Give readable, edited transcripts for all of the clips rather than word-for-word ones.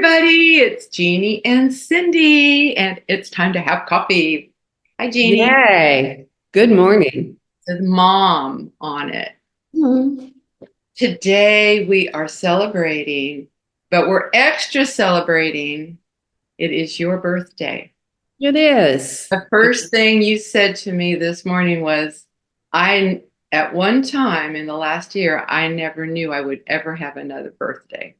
everybody. It's Jeanie and Cindy, and it's time to have coffee. Hi, Jeanie. Yay. Good morning. It says mom on it. Mhm. Today we are celebrating, but we're extra celebrating. It is your birthday. It is. The first thing you said to me this morning was, at one time in the last year, I never knew I would ever have another birthday.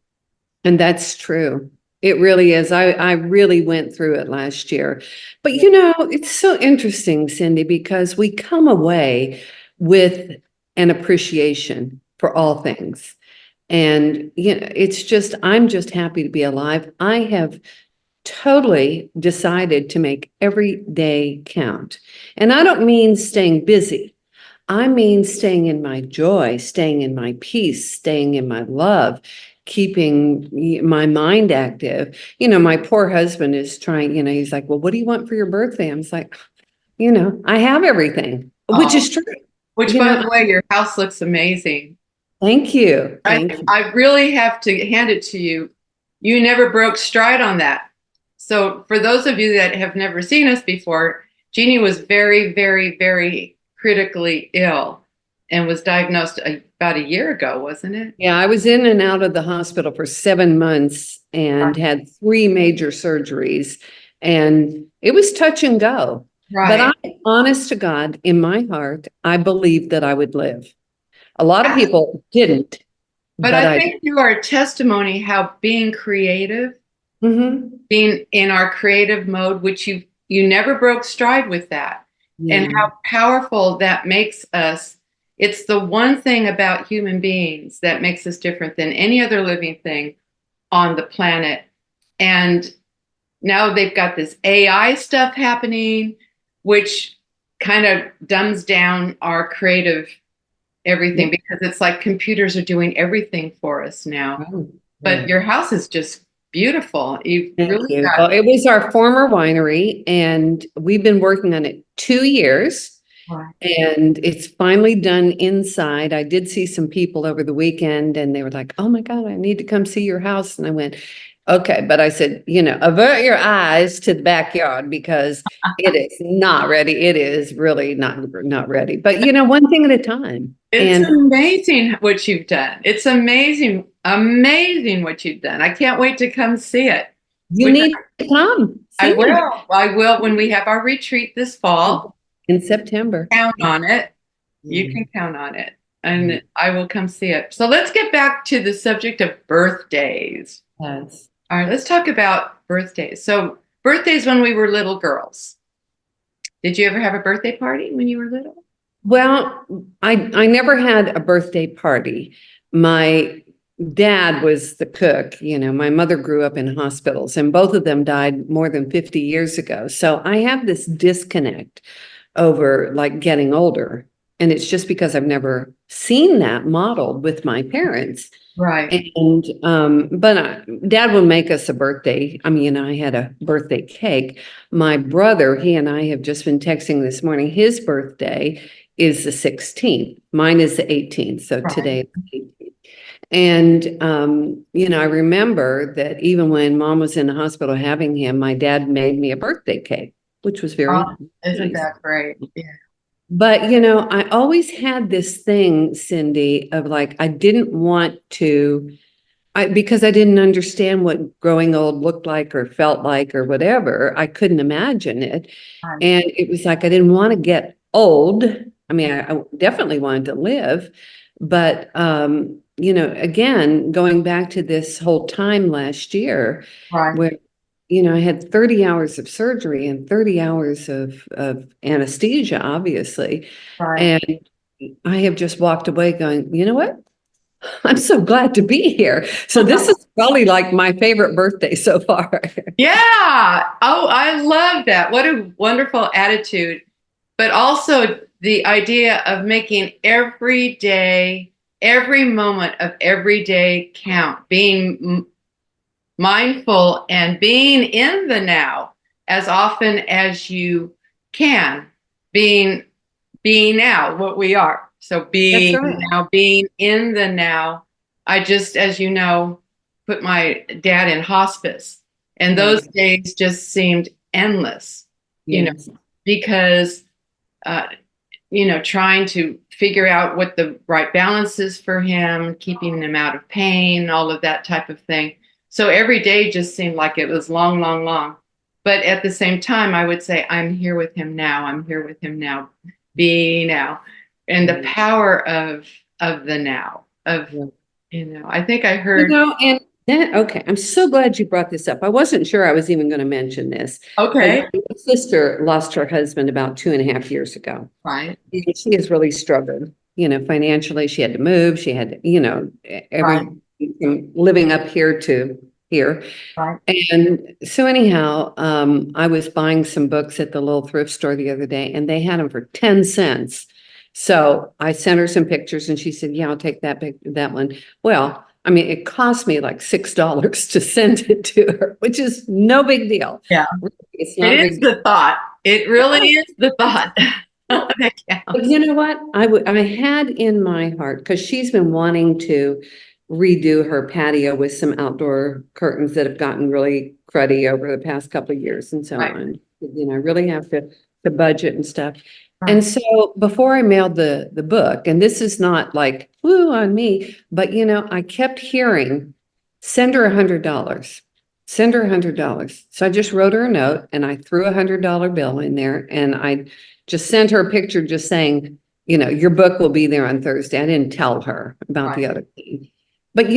And that's true. It really is. I really went through it last year. But it's so interesting, Cindy, because we come away with an appreciation for all things. And I'm just happy to be alive. I have totally decided to make every day count. And I don't mean staying busy. I mean staying in my joy, staying in my peace, staying in my love, keeping my mind active. My poor husband is trying, he's like, well, what do you want for your birthday? I'm just like, I have everything, which Oh, is true. which, You by know, the way, your house looks amazing. thank you. I, Thank you. I really have to hand it to you. You never broke stride on that. So, for those of you that have never seen us before, Jeannie was very, very, very critically ill and was diagnosed about a year ago, wasn't it? Yeah, I was in and out of the hospital for 7 months and had three major surgeries, and it was touch and go. But Right. honest to God, in my heart, I believed that I would live. A lot of people didn't, But but I I. think you are a testimony how being creative, Mhm. being in our creative mode, which you never broke stride with that, and Yeah. how powerful that makes us. It's the one thing about human beings that makes us different than any other living thing on the planet. And now they've got this AI stuff happening, which kind of dumbs down our creative Yeah. everything because it's like computers are doing everything for us now. Oh, But yeah. your house is just beautiful. You've Thank really you. got. Well, it was our former winery, and we've been working on it 2 years. And it's finally done inside. I did see some people over the weekend and they were like, oh my God, I need to come see your house. And I went, okay. But I said, avert your eyes to the backyard because it is not ready. It is really not ready. But one thing at a time. It's And amazing what you've done. It's amazing, amazing what you've done. I can't wait to come see it. you Which need to come I see me will. I will when we have our retreat this fall. in September. Count on it. You Yeah. can count on it. And I will come see it. So let's get back to the subject of birthdays. Yes. All right, let's talk about birthdays. So, birthdays when we were little girls. Did you ever have a birthday party when you were little? Well, I never had a birthday party. My dad was the cook. My mother grew up in hospitals and both of them died more than 50 years ago. So I have this disconnect over like getting older. And it's just because I've never seen that modeled with my parents. Right. And but dad would make us a birthday. I mean, I had a birthday cake. My brother, he and I have just been texting this morning. His birthday is the 16th. Mine is the 18th. So Right. today is the 18th. And I remember that even when mom was in the hospital having him, my dad made me a birthday cake, which was very Oh, isn't nice. that great? Yeah. But I always had this thing, Cindy, of like I didn't want to because I didn't understand what growing old looked like or felt like or whatever. I couldn't imagine it. Right. And it was like I didn't want to get old. I mean, I definitely wanted to live. But again, going back to this whole time last year Right. where I had 30 hours of surgery and 30 hours of anesthesia, obviously. Right. And I have just walked away going, you know what? I'm so glad to be here. So this is probably like my favorite birthday so far. Yeah. Oh, I love that. What a wonderful attitude. But also the idea of making every day, every moment of every day count, being mindful and being in the now as often as you can, being now what we are. So That's being right. now, being in the now. I just, as you know, put my dad in hospice. And those days just seemed endless, Yes. because, uh, trying to figure out what the right balance is for him, keeping him out of pain, all of that type of thing. So every day just seemed like it was long, long, long. But at the same time, I would say, I'm here with him now. I'm here with him now. Be now. And the power of the now, I think I heard. And then, okay, I'm so glad you brought this up. I wasn't sure I was even going to mention this. Okay. But my sister lost her husband about 2.5 years ago. Right. And she has really struggled, financially. She had to move. She had, from living up here to here. Right. And so anyhow, I was buying some books at the little thrift store the other day, and they had them for 10 cents. So I sent her some pictures and she said, yeah, I'll take that one. Well, I mean, it cost me like $6 to send it to her, which is no big deal. Yeah. It's not It is the thought. It really is the thought. That counts. But you know what? I had in my heart, because she's been wanting to redo her patio with some outdoor curtains that have gotten really cruddy over the past couple of years and so Right. on. I really have to budget and stuff. Right. And so before I mailed the book, and this is not like, woo on me, but I kept hearing, send her $100. Send her $100. So I just wrote her a note and I threw $100 bill in there, and I just sent her a picture just saying, your book will be there on Thursday. I didn't tell her about the other thing. But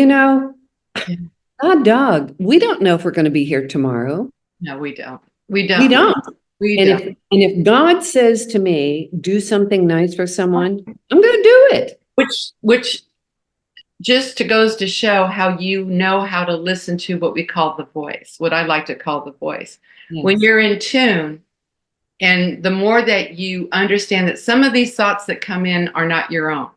God dog, we don't know if we're going to be here tomorrow. No, we don't. We don't. We don't. We And don't. if God says to me, do something nice for someone, I'm going to do it. Which just goes to show how how to listen to what we call the voice, what I like to call the voice. Yes. When you're in tune, and the more that you understand that some of these thoughts that come in are not your own.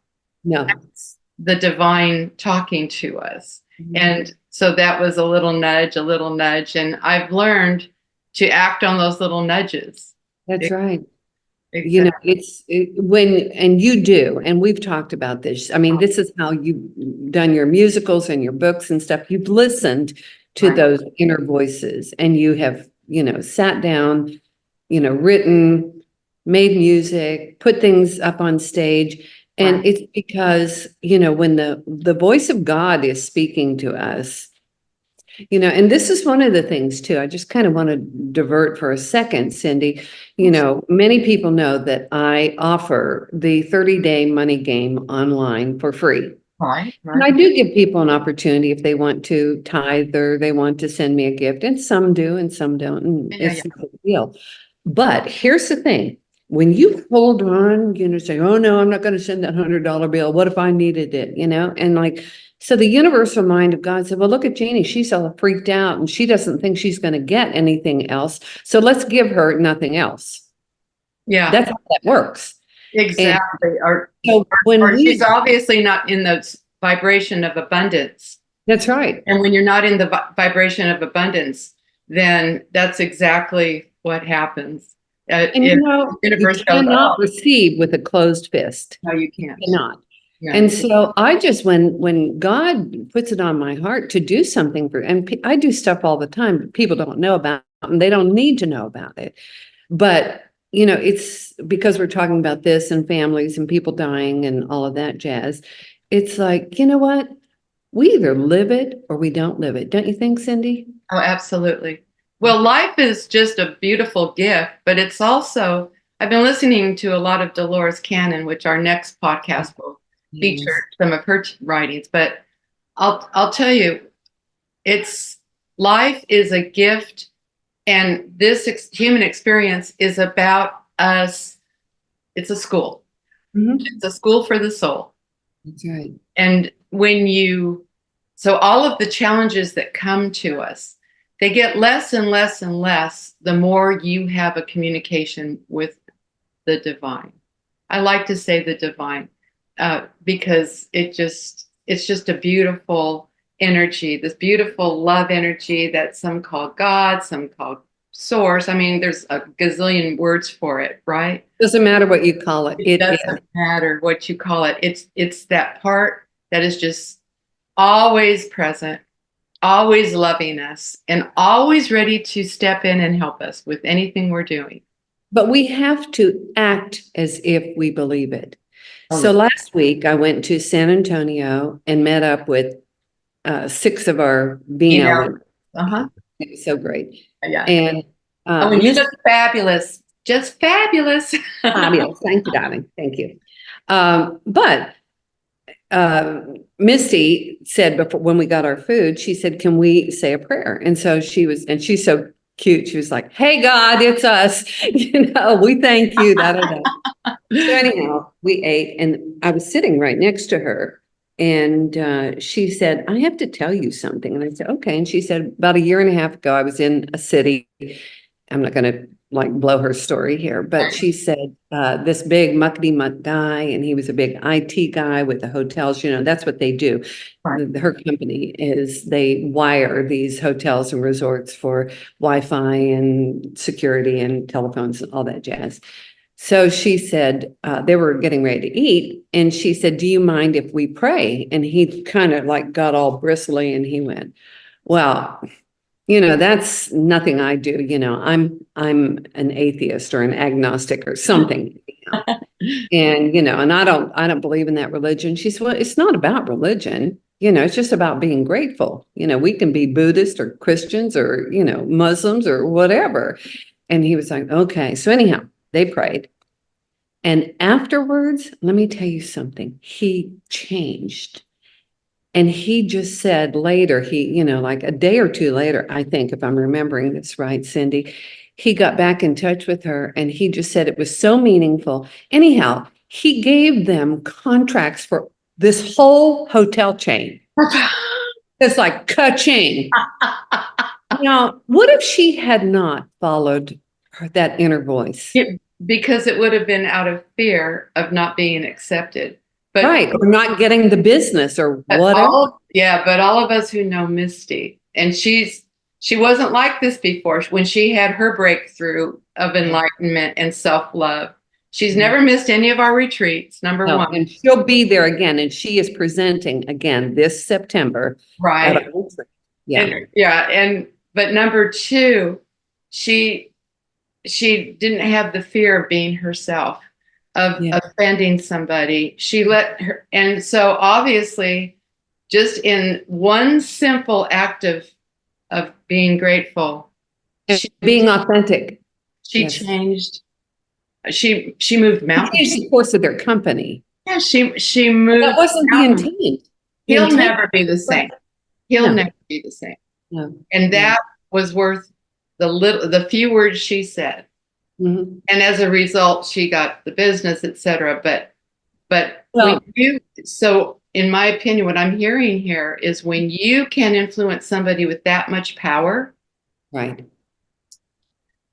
No. That's the divine talking to us. Mm-hmm. And so that was a little nudge. And I've learned to act on those little nudges. That's right. Exactly. And you do, and we've talked about this. I mean, this is how you've done your musicals and your books and stuff. You've listened to those inner voices, and you have, sat down, written, made music, put things up on stage. And it's because, when the voice of God is speaking to us, and this is one of the things too, I just kind of want to divert for a second, Cindy. Many people know that I offer the 30-day money game online for free. Right. And I do give people an opportunity if they want to tithe or they want to send me a gift, and some do and some don't. And it's a big deal. But here's the thing. When you hold on, say, oh no, I'm not going to send that $100 bill. What if I needed it? And so the universal mind of God said, well, look at Jeanie. She's all freaked out and she doesn't think she's going to get anything else. So let's give her nothing else. Yeah. That's how that works. Exactly. Or she's obviously not in the vibration of abundance. That's right. And when you're not in the vibration of abundance, then that's exactly what happens. And you cannot receive with a closed fist. No, you can't. You cannot. Yeah. And so I just, when God puts it on my heart to do something and I do stuff all the time, but people don't know about it, and they don't need to know about it. But, it's because we're talking about this and families and people dying and all of that jazz. It's like, you know what? We either live it or we don't live it. Don't you think, Cindy? Oh, absolutely. Well, life is just a beautiful gift, but it's also, I've been listening to a lot of Dolores Cannon, which our next podcast will feature some of her writings. But I'll tell you, life is a gift, and this human experience is about us. It's a school. Mm-hmm. It's a school for the soul. That's right. And so all of the challenges that come to us, they get less and less and less the more you have a communication with the divine. I like to say the divine because it's just a beautiful energy, this beautiful love energy that some call God, some call source. I mean, there's a gazillion words for it, right? Doesn't matter what you call it. It doesn't matter what you call it. It's that part that is just always present, always loving us, and always ready to step in and help us with anything we're doing. But we have to act as if we believe it. Oh, So yeah. last week I went to San Antonio and met up with 6 of our You Bnow know, women. uh-huh. It was so great. Yeah. And Oh, and you Miss look fabulous. Just fabulous. Fabulous, thank you, darling. Thank you. But Misty said before when we got our food, she said, "Can we say a prayer?" And so and she's so cute. She was like, "Hey God, it's us. We thank you." Da, da, da. So anyhow, we ate, and I was sitting right next to her, and she said, "I have to tell you something." And I said, "Okay." And she said, "About a year and a half ago, I was in a city." I'm not going to like blow her story here, but she said this big muckety muck guy, and he was a big IT guy with the hotels. That's what they do. Right. Her company is they wire these hotels and resorts for Wi-Fi and security and telephones and all that jazz. So she said they were getting ready to eat, and she said, "Do you mind if we pray?" And he kind of like got all bristly, and he went, "Well, that's nothing I do. I'm an atheist or an agnostic or something." And I don't believe in that religion. She said, "Well, it's not about religion. It's just about being grateful. We can be Buddhist or Christians or, Muslims or whatever." And he was like, "Okay." So anyhow, they prayed. And afterwards, let me tell you something. He changed. And he just said later, like a day or two later, I think, if I'm remembering this right, Cindy, he got back in touch with her and he just said it was so meaningful. Anyhow, he gave them contracts for this whole hotel chain. It's like ka-ching. Now, what if she had not followed that inner voice? Because it would have been out of fear of not being accepted. But Right, or not getting the business or whatever. but all of us who know Misty, and she wasn't like this before. When she had her breakthrough of enlightenment and self-love, she's never missed any of our retreats, number No, one. and she'll be there again, and she is presenting again this September. Right. Yeah. But number two, she didn't have the fear of being herself, of Yeah. offending somebody. She let her, and so obviously, just in one simple act of being grateful, And she being authentic. she Yes. changed. She moved She mountains. changed the course of their company. Yeah, she moved. That wasn't the mountains. intent. He'll never be the same. He'll No. never be the same. No. And that was worth the few words she said. Mm-hmm. And as a result, she got the business, etc. But Well, so in my opinion, what I'm hearing here is when you can influence somebody with that much power, right.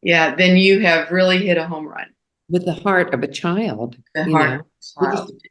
yeah, then you have really hit a home run. With the heart of a child. The heart of a child.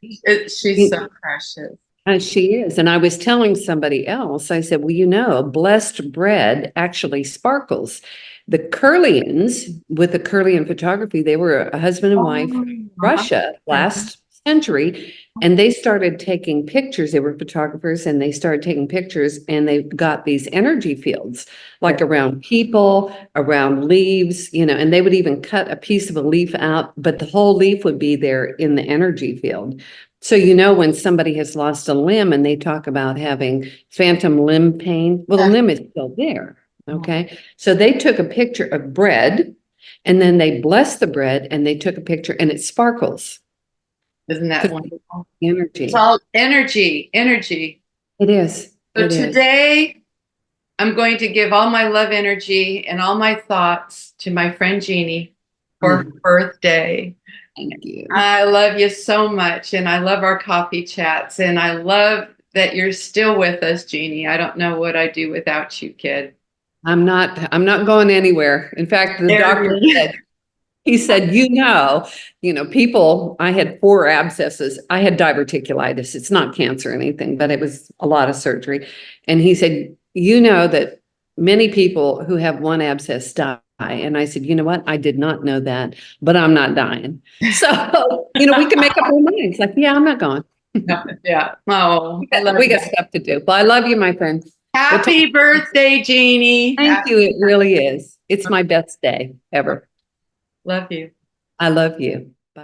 She's so precious. She is. And I was telling somebody else, I said, well, blessed bread actually sparkles. The Curlians, with the Curlian photography, they were a husband and wife from Russia last century, and they started taking pictures. They were photographers, and they started taking pictures, and they got these energy fields, like around people, around leaves, and they would even cut a piece of a leaf out, but the whole leaf would be there in the energy field. So, when somebody has lost a limb and they talk about having phantom limb pain, well, the limb is still there. Okay. So they took a picture of bread and then they blessed the bread and they took a picture and it sparkles. Isn't that wonderful? Energy. It's all energy. It is. So today, I'm going to give all my love energy and all my thoughts to my friend Jeanie for her birthday. Thank you. I love you so much, and I love our coffee chats, and I love that you're still with us, Jeanie. I don't know what I'd do without you, kid. I'm not going anywhere. In fact, the doctor said, he said, people, I had 4 abscesses. I had diverticulitis. It's not cancer or anything, but it was a lot of surgery. And he said, that many people who have 1 abscess die. And I said, you know what? I did not know that, but I'm not dying. So, we can make up our minds. Like, yeah, I'm not going. Yeah. Oh, we got stuff to do. Well, I love you, my friend. Happy birthday, Jeanie. Thank you. It really is. It's my best day ever. Love you. I love you.